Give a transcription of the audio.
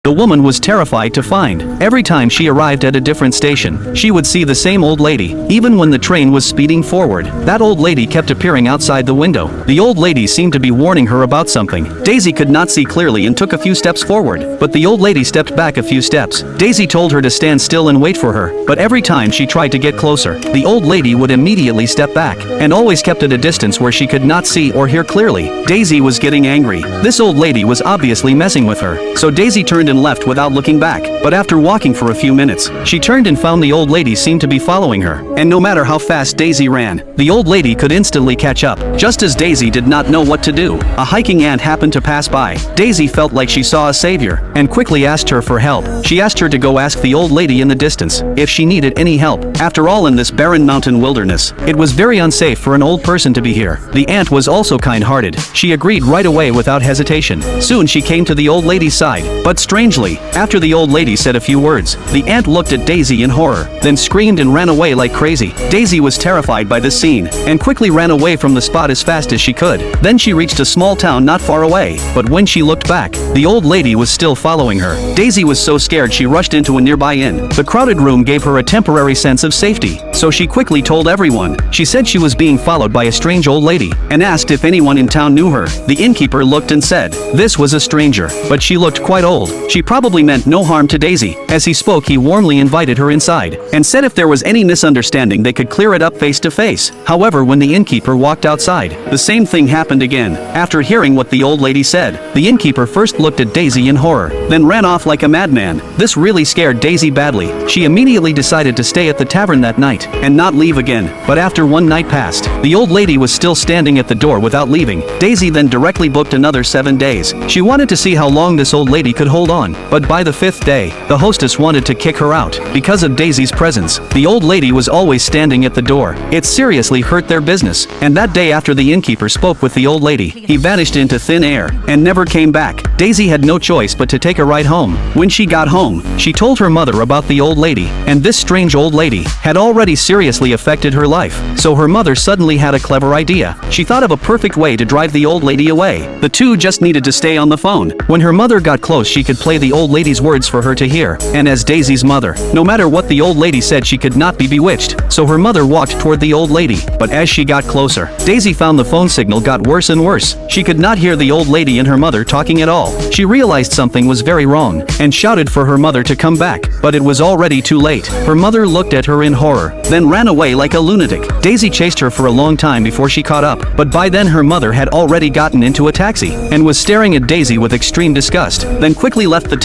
The woman was terrified to find. Every time she arrived at a different station, she would see the same old lady. Even when the train was speeding forward, that old lady kept appearing outside the window. The old lady seemed to be warning her about something. Daisy could not see clearly and took a few steps forward, but the old lady stepped back a few steps. Daisy told her to stand still and wait for her, but every time she tried to get closer, the old lady would immediately step back, and always kept at a distance where she could not see or hear clearly. Daisy was getting angry. This old lady was obviously messing with her, so Daisy turned and left without looking back. But after walking for a few minutes, she turned and found the old lady seemed to be following her, and no matter how fast Daisy ran, the old lady could instantly catch up. Just as Daisy did not know what to do, a hiking ant happened to pass by. Daisy felt like she saw a savior, and quickly asked her for help. She asked her to go ask the old lady in the distance if she needed any help. After all, in this barren mountain wilderness, it was very unsafe for an old person to be here. The ant was also kind-hearted. She agreed right away without hesitation. Soon she came to the old lady's side, but strangely, after the old lady said a few words, the ant looked at Daisy in horror, then screamed and ran away like crazy. Daisy was terrified by this scene, and quickly ran away from the spot as fast as she could. Then she reached a small town not far away, but when she looked back, the old lady was still following her. Daisy was so scared she rushed into a nearby inn. The crowded room gave her a temporary sense of safety, so she quickly told everyone. She said she was being followed by a strange old lady, and asked if anyone in town knew her. The innkeeper looked and said, this was a stranger, but she looked quite old. She probably meant no harm to Daisy. As he spoke, he warmly invited her inside, and said if there was any misunderstanding they could clear it up face to face. However, when the innkeeper walked outside, the same thing happened again. After hearing what the old lady said, the innkeeper first looked at Daisy in horror, then ran off like a madman. This really scared Daisy badly. She immediately decided to stay at the tavern that night, and not leave again. But after one night passed, the old lady was still standing at the door without leaving. Daisy then directly booked another 7 days. She wanted to see how long this old lady could hold on, but by the 5th day, the hostess wanted to kick her out. Because of Daisy's presence, the old lady was always standing at the door. It seriously hurt their business, and that day after the innkeeper spoke with the old lady, he vanished into thin air, and never came back. Daisy had no choice but to take a ride home. When she got home, she told her mother about the old lady, and this strange old lady had already seriously affected her life. So her mother suddenly had a clever idea. She thought of a perfect way to drive the old lady away. The two just needed to stay on the phone. When her mother got close, she could play the old lady's words for her to hear, and as Daisy's mother, no matter what the old lady said, she could not be bewitched. So her mother walked toward the old lady, but as she got closer, Daisy found the phone signal got worse and worse. She could not hear the old lady and her mother talking at all. She realized something was very wrong, and shouted for her mother to come back, but it was already too late. Her mother looked at her in horror, then ran away like a lunatic. Daisy chased her for a long time before she caught up, but by then her mother had already gotten into a taxi, and was staring at Daisy with extreme disgust, then quickly left the town.